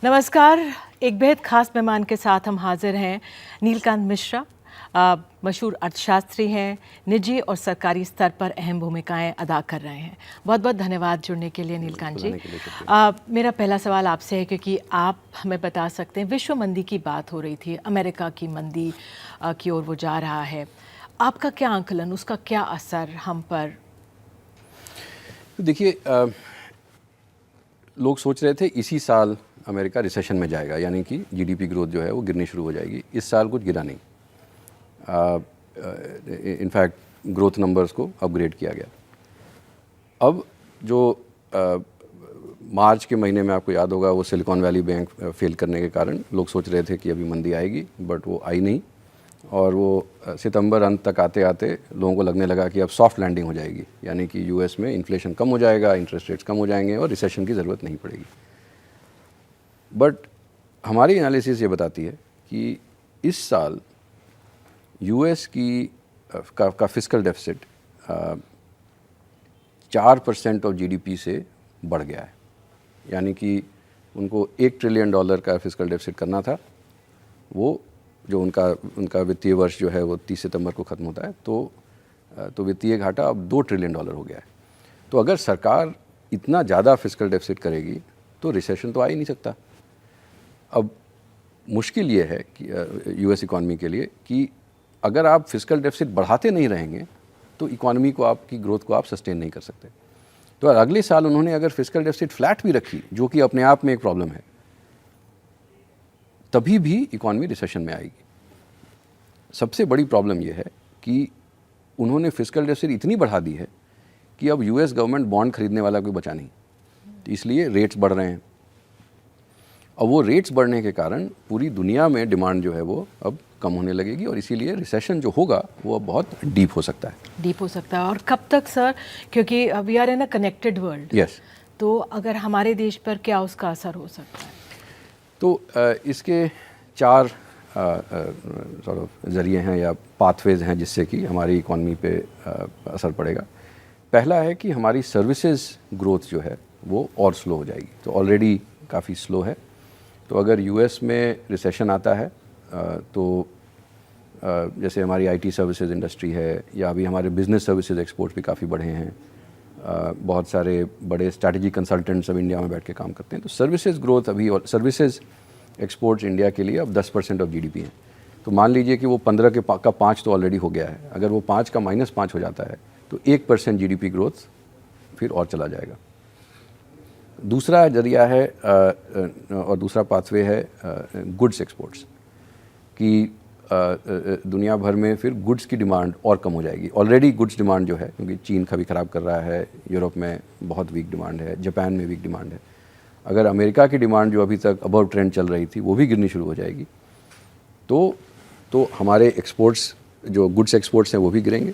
नमस्कार। एक बेहद खास मेहमान के साथ हम हाजिर हैं। नीलकांत मिश्रा मशहूर अर्थशास्त्री हैं, निजी और सरकारी स्तर पर अहम भूमिकाएं अदा कर रहे हैं। बहुत बहुत धन्यवाद जुड़ने के लिए नीलकांत जी। मेरा पहला सवाल आपसे है, क्योंकि आप हमें बता सकते हैं, विश्व मंदी की बात हो रही थी, अमेरिका की मंदी की ओर वो जा रहा है। आपका क्या आंकलन, उसका क्या असर हम पर? देखिए, लोग सोच रहे थे इसी साल अमेरिका रिसेशन में जाएगा, यानी कि जीडीपी ग्रोथ जो है वो गिरनी शुरू हो जाएगी। इस साल कुछ गिरा नहीं, इनफैक्ट ग्रोथ नंबर्स को अपग्रेड किया गया। अब जो मार्च के महीने में आपको याद होगा, वो सिलिकॉन वैली बैंक फेल करने के कारण लोग सोच रहे थे कि अभी मंदी आएगी, बट वो आई नहीं। और वो सितंबर अंत तक आते आते लोगों को लगने लगा कि अब सॉफ्ट लैंडिंग हो जाएगी, यानी कि यूएस में इन्फ्लेशन कम हो जाएगा, इंटरेस्ट रेट्स कम हो जाएंगे और रिसेशन की ज़रूरत नहीं पड़ेगी। बट हमारी एनालिसिस ये बताती है कि इस साल यूएस की का फिस्कल डेफिसिट 4% ऑफ जीडीपी से बढ़ गया है। यानी कि उनको $1 ट्रिलियन का फिस्कल डेफिसिट करना था, वो जो उनका वित्तीय वर्ष जो है वो 30 सितंबर को ख़त्म होता है, तो वित्तीय घाटा अब $2 ट्रिलियन हो गया है। तो अगर सरकार इतना ज़्यादा फिस्कल डेफिसिट करेगी तो रिसेशन तो आ ही नहीं सकता। अब मुश्किल ये है कि यूएस इकॉनमी के लिए कि अगर आप फिस्कल डेफिसिट बढ़ाते नहीं रहेंगे तो इकॉनमी को, आपकी ग्रोथ को आप सस्टेन नहीं कर सकते। तो अगले साल उन्होंने अगर फिस्कल डेफिसिट फ्लैट भी रखी, जो कि अपने आप में एक प्रॉब्लम है, तभी भी इकॉनमी रिसेशन में आएगी। सबसे बड़ी प्रॉब्लम यह है कि उन्होंने फिस्कल डेफिसिट इतनी बढ़ा दी है कि अब यूएस गवर्नमेंट बॉन्ड खरीदने वाला कोई बचा नहीं, तो इसलिए रेट्स बढ़ रहे हैं। और वो रेट्स बढ़ने के कारण पूरी दुनिया में डिमांड जो है वो अब कम होने लगेगी, और इसीलिए रिसेशन जो होगा वो अब बहुत डीप हो सकता है। डीप हो सकता है। और कब तक सर? क्योंकि we are in a connected world. Yes. तो अगर हमारे देश पर क्या उसका असर हो सकता है? तो इसके 4 ज़रिए हैं या पाथवेज हैं जिससे कि हमारी इकॉनमी पे असर पड़ेगा। पहला है कि हमारी सर्विसेज ग्रोथ जो है वो और स्लो हो जाएगी, तो ऑलरेडी काफ़ी स्लो है। तो अगर यूएस में रिसेशन आता है तो जैसे हमारी आईटी सर्विसेज इंडस्ट्री है, या अभी हमारे बिजनेस सर्विसेज एक्सपोर्ट्स भी काफ़ी बढ़े हैं। बहुत सारे बड़े स्ट्रैटेजी कंसल्टेंट्स अब इंडिया में बैठ के काम करते हैं। तो सर्विसेज ग्रोथ अभी, और सर्विसेज एक्सपोर्ट्स इंडिया के लिए अब 10% ऑफ जीडीपी हैं। तो मान लीजिए कि वो 15 का 5 तो ऑलरेडी हो गया है। अगर वो 5 का -5 हो जाता है तो 1% जीडीपी ग्रोथ फिर और चला जाएगा। दूसरा जरिया है और दूसरा पाथवे है गुड्स एक्सपोर्ट्स की। दुनिया भर में फिर गुड्स की डिमांड और कम हो जाएगी। ऑलरेडी गुड्स डिमांड जो है, क्योंकि चीन का भी ख़राब कर रहा है, यूरोप में बहुत वीक डिमांड है, जापान में वीक डिमांड है। अगर अमेरिका की डिमांड जो अभी तक अबव ट्रेंड चल रही थी वो भी गिरनी शुरू हो जाएगी, तो हमारे एक्सपोर्ट्स, जो गुड्स एक्सपोर्ट्स हैं, वो भी गिरेंगे।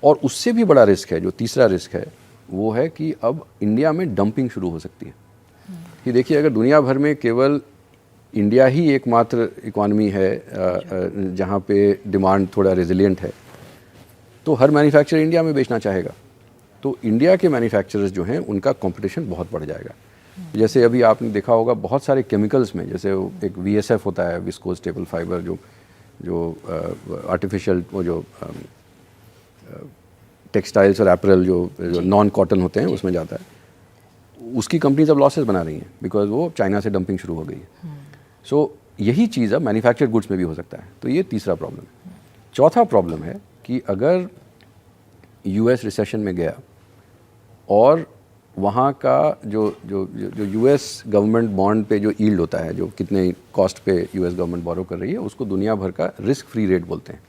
और उससे भी बड़ा रिस्क है, जो तीसरा रिस्क है, वो है कि अब इंडिया में डंपिंग शुरू हो सकती है। कि देखिए, अगर दुनिया भर में केवल इंडिया ही एकमात्र इकॉनमी है जहाँ पे डिमांड थोड़ा रेजिलिएंट है, तो हर मैन्युफैक्चरर इंडिया में बेचना चाहेगा। तो इंडिया के मैन्युफैक्चरर्स जो हैं उनका कंपटीशन बहुत बढ़ जाएगा। जैसे अभी आपने देखा होगा बहुत सारे केमिकल्स में, जैसे एक VSF होता है, विस्कोस स्टेपल फाइबर, जो आर्टिफिशियल, वो जो टेक्सटाइल्स और एपरल जो नॉन कॉटन होते हैं उसमें जाता है। उसकी कंपनीज अब लॉसेस बना रही हैं बिकॉज वो चाइना से डंपिंग शुरू हो गई है। सो यही चीज़ अब मैन्युफैक्चर्ड गुड्स में भी हो सकता है। तो ये तीसरा प्रॉब्लम है। चौथा प्रॉब्लम है कि अगर यूएस रिसेशन में गया और वहाँ का जो यूएस गवर्नमेंट बॉन्ड पे जो यील्ड होता है, जो कितने कॉस्ट पे यूएस गवर्नमेंट बोरो कर रही है, उसको दुनिया भर का रिस्क फ्री रेट बोलते हैं।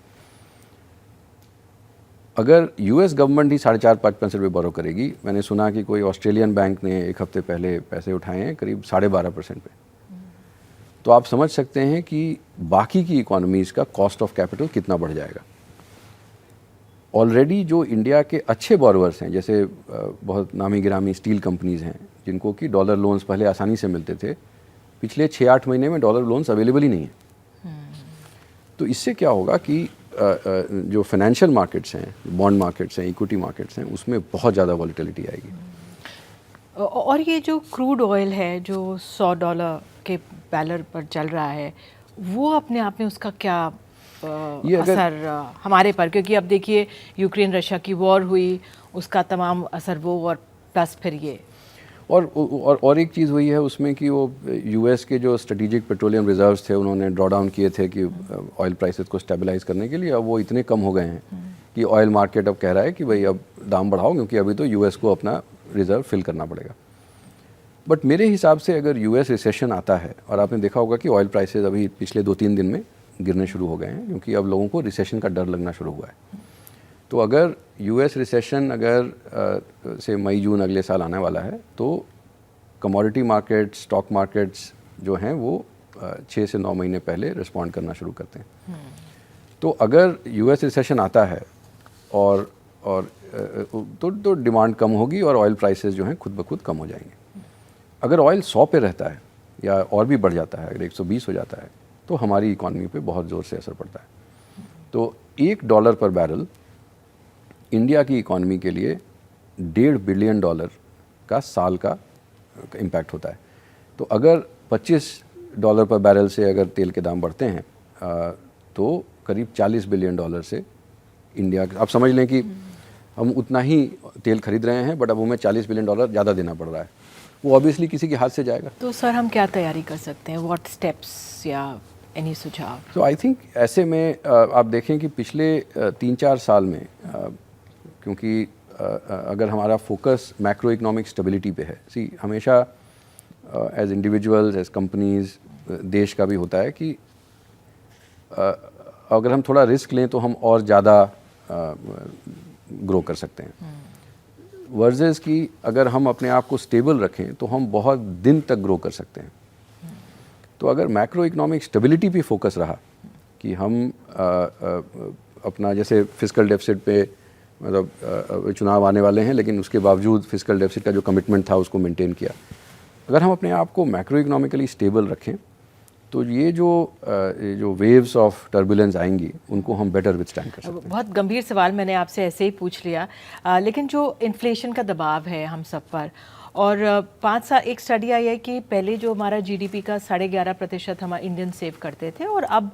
अगर यूएस गवर्नमेंट ही 4.5-5% पे बोरो करेगी, मैंने सुना कि कोई ऑस्ट्रेलियन बैंक ने एक हफ्ते पहले पैसे उठाए हैं करीब 12.5% पे, तो आप समझ सकते हैं कि बाकी की इकोनॉमीज़ का कॉस्ट ऑफ कैपिटल कितना बढ़ जाएगा। ऑलरेडी जो इंडिया के अच्छे बोरोवर्स हैं, जैसे बहुत नामी गिरामी स्टील कंपनीज़ हैं जिनको कि डॉलर लोन्स पहले आसानी से मिलते थे, पिछले 6-8 महीने में डॉलर लोन्स अवेलेबल ही नहीं है। तो इससे क्या होगा कि जो फाइनेंशियल मार्केट्स हैं, बॉन्ड मार्केट्स हैं, इक्विटी मार्केट्स हैं, उसमें बहुत ज़्यादा वॉलेटिलिटी आएगी। और ये जो क्रूड ऑयल है जो $100 के बैरल पर चल रहा है, वो अपने आप में उसका क्या असर हमारे पर, क्योंकि अब देखिए यूक्रेन रशिया की वॉर हुई, उसका तमाम असर वो, और प्लस फिर ये और एक चीज़ हुई है उसमें कि वो यूएस के जो स्ट्रेटेजिक पेट्रोलियम रिजर्व्स थे उन्होंने ड्रॉ डाउन किए थे कि ऑयल प्राइसेस को स्टेबलाइज करने के लिए। अब वो इतने कम हो गए हैं कि ऑयल मार्केट अब कह रहा है कि भाई अब दाम बढ़ाओ, क्योंकि अभी तो यूएस को अपना रिजर्व फिल करना पड़ेगा। बट मेरे हिसाब से अगर यूएस रिसेशन आता है, और आपने देखा होगा कि ऑयल प्राइसेस अभी पिछले 2-3 दिन में गिरने शुरू हो गए हैं, क्योंकि अब लोगों को रिसेशन का डर लगना शुरू हुआ है। तो अगर यूएस रिसेशन अगर से मई जून अगले साल आने वाला है, तो कमोडिटी मार्केट, स्टॉक मार्केट्स जो हैं वो 6 से 9 महीने पहले रिस्पॉन्ड करना शुरू करते हैं। तो अगर यूएस रिसेशन आता है और तो डिमांड कम होगी और ऑयल प्राइसेस जो हैं खुद ब खुद कम हो जाएंगे। अगर ऑयल 100 पे रहता है या और भी बढ़ जाता है, अगर 120 हो जाता है, तो हमारी इकॉनमी पे बहुत ज़ोर से असर पड़ता है। तो $1 पर बैरल इंडिया की इकॉनमी के लिए $1.5 बिलियन का साल का इम्पैक्ट होता है। तो अगर $25 पर बैरल से अगर तेल के दाम बढ़ते हैं तो करीब $40 बिलियन से इंडिया, आप समझ लें कि हम उतना ही तेल खरीद रहे हैं, बट अब हमें $40 बिलियन ज़्यादा देना पड़ रहा है। वो ऑब्वियसली किसी के हाथ से जाएगा। तो सर हम क्या तैयारी कर सकते हैं, व्हाट स्टेप्स या एनी सुझाव? तो आई थिंक ऐसे में आप देखें कि पिछले 3-4 साल में क्योंकि अगर हमारा फोकस मैक्रो इकोनॉमिक स्टेबिलिटी पे है, हमेशा एज इंडिविजुअल्स, एज कंपनीज, देश का भी होता है कि अगर हम थोड़ा रिस्क लें तो हम और ज़्यादा ग्रो कर सकते हैं, वर्सेस कि अगर हम अपने आप को स्टेबल रखें तो हम बहुत दिन तक ग्रो कर सकते हैं। तो अगर मैक्रो इकोनॉमिक स्टेबिलिटी पे फोकस रहा कि हम अपना, जैसे फिस्कल डेफिसिट पे, मतलब चुनाव आने वाले हैं लेकिन उसके बावजूद फिस्कल डेफिसिट का जो कमिटमेंट था उसको मेंटेन किया, अगर हम अपने आप को मैक्रो इकोनॉमिकली स्टेबल रखें तो ये जो वेव्स ऑफ टर्बुलेंस आएंगी उनको हम बेटर विथस्टैंड कर सकते हैं। बहुत गंभीर सवाल मैंने आपसे ऐसे ही पूछ लिया, लेकिन जो इन्फ्लेशन का दबाव है हम सब पर, और 5 साल एक स्टडी आई है कि पहले जो हमारा जीडीपी का 11.5% हम इंडियन सेव करते थे, और अब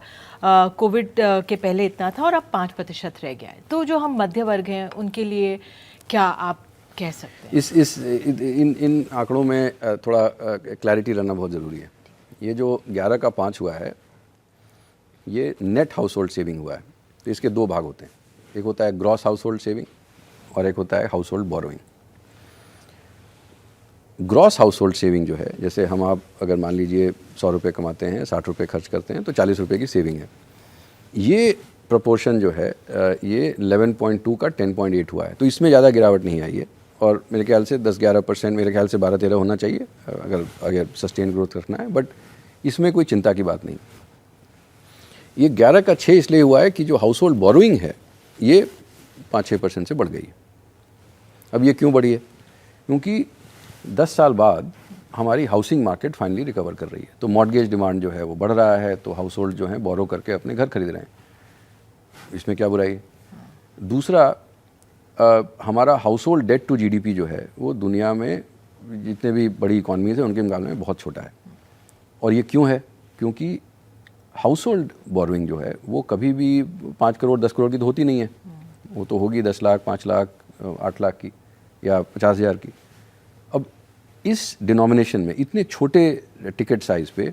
कोविड के पहले इतना था और अब 5% रह गया है। तो जो हम मध्य वर्ग हैं उनके लिए क्या आप कह सकते हैं? इन आंकड़ों में थोड़ा क्लैरिटी रहना बहुत ज़रूरी है। ये जो 11 का 5 हुआ है, ये नेट हाउस होल्ड सेविंग हुआ है। तो इसके 2 भाग होते हैं, एक होता है ग्रॉस हाउस होल्ड सेविंग और एक होता है house hold borrowing. Gross house hold saving जो है, जैसे हम आप अगर मान लीजिए 100 रुपये कमाते हैं, 60 रुपये खर्च करते हैं, तो 40 रुपये की सेविंग है। ये प्रोपोर्शन जो है ये 11.2 का 10.8 हुआ है। तो इसमें ज़्यादा गिरावट नहीं आई है, और मेरे ख्याल से 10-11%, मेरे ख्याल से 12-13 होना चाहिए अगर सस्टेन ग्रोथ रखना है, बट इसमें कोई चिंता की बात नहीं। ये 11 का 6 इसलिए हुआ है कि जो हाउस होल्ड बोरोइंग है ये 5-6% से बढ़ गई है। अब ये क्यों बढ़ी है? क्योंकि 10 साल बाद हमारी हाउसिंग मार्केट फाइनली रिकवर कर रही है, तो मॉर्गेज डिमांड जो है वो बढ़ रहा है, तो हाउस होल्ड जो है बोरो करके अपने घर खरीद रहे हैं, इसमें क्या बुराई है? दूसरा, हमारा household debt to GDP जो है वो दुनिया में जितने भी बड़ी इकॉनमीज हैं उनके मुकाबले में बहुत छोटा है। और ये क्यों है? क्योंकि हाउस होल्ड बोरोइंग जो है वो कभी भी 5 करोड़ 10 करोड़ की तो होती नहीं है, वो तो होगी 10 लाख, 5 लाख, 8 लाख की या 50,000 की। अब इस डिनोमिनेशन में इतने छोटे टिकट साइज़ पे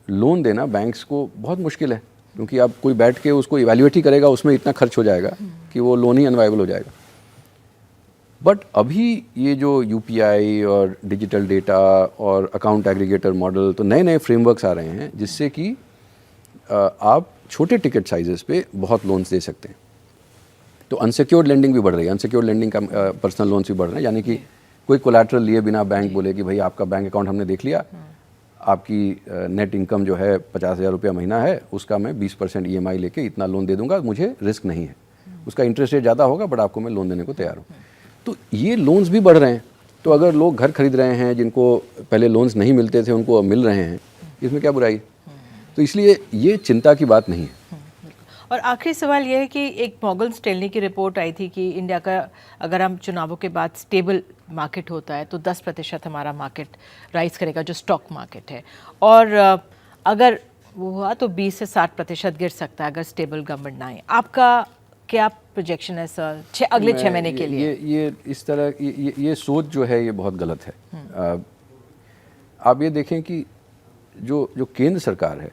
लोन देना बैंक्स को बहुत मुश्किल है, क्योंकि आप कोई बैठ के उसको इवैल्यूएट ही करेगा, उसमें इतना खर्च हो जाएगा कि वो लोन ही अनवाइबल हो जाएगा। बट अभी ये जो यूपीआई और डिजिटल डेटा और अकाउंट एग्रीगेटर मॉडल, तो नए नए फ्रेमवर्क्स आ रहे हैं जिससे कि आप छोटे टिकट साइजेस पे बहुत लोन्स दे सकते हैं। तो अनसिक्योर्ड लेंडिंग भी बढ़ रही है, अनसिक्योर्ड लेंडिंग का पर्सनल लोन्स भी बढ़ रहे हैं, यानी कि कोई कोलैटरल लिए बिना बैंक बोले कि भाई आपका बैंक अकाउंट हमने देख लिया, आपकी नेट इनकम जो है 50,000 रुपया महीना है, उसका मैं 20% EMI लेके इतना लोन दे दूंगा, मुझे रिस्क नहीं है, उसका इंटरेस्ट रेट ज़्यादा होगा बट आपको मैं लोन देने को तैयार हूँ। तो ये लोन्स भी बढ़ रहे हैं। तो अगर लोग घर खरीद रहे हैं जिनको पहले लोन्स नहीं मिलते थे उनको अब मिल रहे हैं, इसमें क्या बुराई? तो इसलिए ये चिंता की बात नहीं है। और आखिरी सवाल यह है कि एक मॉर्गन स्टैनली की रिपोर्ट आई थी कि इंडिया का, अगर हम चुनावों के बाद स्टेबल मार्केट होता है तो 10% हमारा मार्केट राइज करेगा, जो स्टॉक मार्केट है, और अगर वो हुआ तो 20 से 60% गिर सकता है अगर स्टेबल गवर्नमेंट ना आए। आपका क्या प्रोजेक्शन है सर अगले 6 महीने के लिए? ये इस तरह ये सोच जो है ये बहुत गलत है। आप ये देखें कि जो केंद्र सरकार है,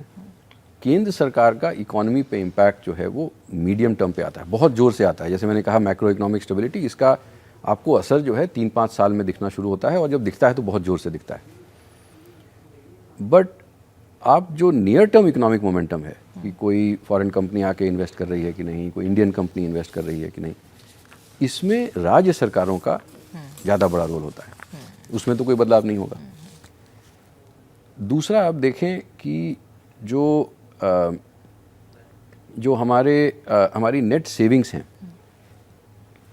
केंद्र सरकार का इकोनॉमी पे इम्पैक्ट जो है वो मीडियम टर्म पे आता है, बहुत ज़ोर से आता है। जैसे मैंने कहा मैक्रो इकोनॉमिक स्टेबिलिटी, इसका आपको असर जो है 3-5 साल में दिखना शुरू होता है, और जब दिखता है तो बहुत ज़ोर से दिखता है। बट आप जो नियर टर्म इकोनॉमिक मोमेंटम है कि कोई फॉरेन कंपनी आके इन्वेस्ट कर रही है कि नहीं, कोई इंडियन कंपनी इन्वेस्ट कर रही है कि नहीं, इसमें राज्य सरकारों का ज़्यादा बड़ा रोल होता है, उसमें तो कोई बदलाव नहीं होगा। दूसरा आप देखें कि जो हमारी नेट सेविंग्स हैं,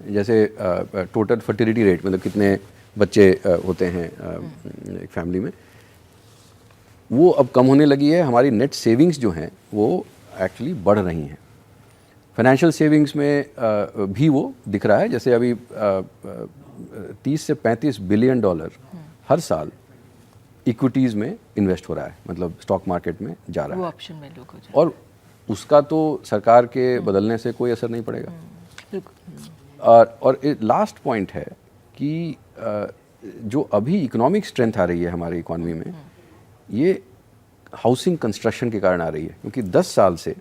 जैसे टोटल फर्टिलिटी रेट, मतलब कितने बच्चे होते हैं एक फैमिली में, वो अब कम होने लगी है। हमारी नेट सेविंग्स जो हैं वो एक्चुअली बढ़ रही हैं। फाइनेंशियल सेविंग्स में भी वो दिख रहा है। जैसे अभी 30 से 35 बिलियन डॉलर हर साल इक्विटीज़ में इन्वेस्ट हो रहा है, मतलब स्टॉक मार्केट में जा रहा है। वो ऑप्शन में लोग हो जाए, और उसका तो सरकार के बदलने से कोई असर नहीं पड़ेगा। और लास्ट पॉइंट है कि जो अभी इकोनॉमिक स्ट्रेंथ आ रही है हमारी इकोनॉमी में, ये हाउसिंग कंस्ट्रक्शन के कारण आ रही है। क्योंकि 10 साल से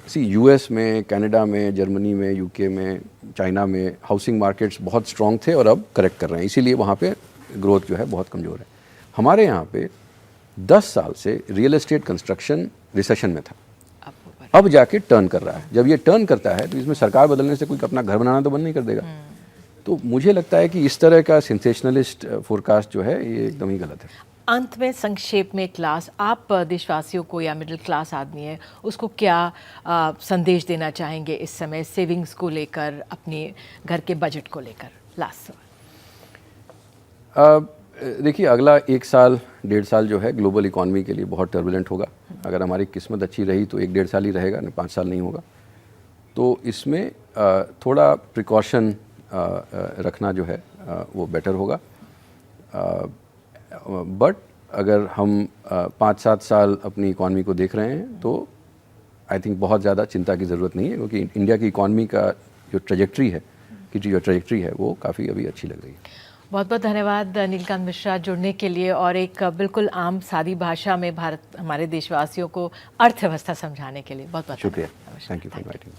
यूएस में, कनाडा में, जर्मनी में, यूके में, चाइना में हाउसिंग मार्केट्स बहुत स्ट्रॉन्ग थे और अब करेक्ट कर रहे हैं, इसीलिए वहाँ पे ग्रोथ जो है बहुत कमज़ोर है। हमारे यहाँ पे 10 साल से रियल एस्टेट कंस्ट्रक्शन रिसेशन में था, अब जाके टर्न कर रहा है। जब ये टर्न करता है तो इसमें सरकार बदलने से कोई अपना घर बनाना तो बंद नहीं कर देगा। तो मुझे लगता है कि इस तरह का सेंसेशनलिस्ट फोरकास्ट जो है ये एकदम ही गलत है। अंत में संक्षेप में क्लास, आप देशवासियों को या मिडिल क्लास आदमी है उसको क्या संदेश देना चाहेंगे इस समय सेविंग्स को लेकर, अपने घर के बजट को लेकर? लास्ट सवाल। देखिए, अगला 1 साल 1.5 साल जो है ग्लोबल इकॉनमी के लिए बहुत टर्बुलेंट होगा। अगर हमारी किस्मत अच्छी रही तो 1-1.5 साल ही रहेगा, 5 साल नहीं होगा। तो इसमें थोड़ा प्रिकॉशन रखना जो है वो बेटर होगा। बट अगर हम 5-7 साल अपनी इकॉनमी को देख रहे हैं तो आई थिंक बहुत ज़्यादा चिंता की ज़रूरत नहीं है, क्योंकि इंडिया की इकॉनमी का जो ट्रेजेक्ट्री है वो काफ़ी अभी अच्छी लग रही है। बहुत बहुत धन्यवाद नीलकांत मिश्रा जुड़ने के लिए और एक बिल्कुल आम सादी भाषा में हमारे देशवासियों को अर्थव्यवस्था समझाने के लिए। बहुत बहुत शुक्रिया। Thank you for inviting.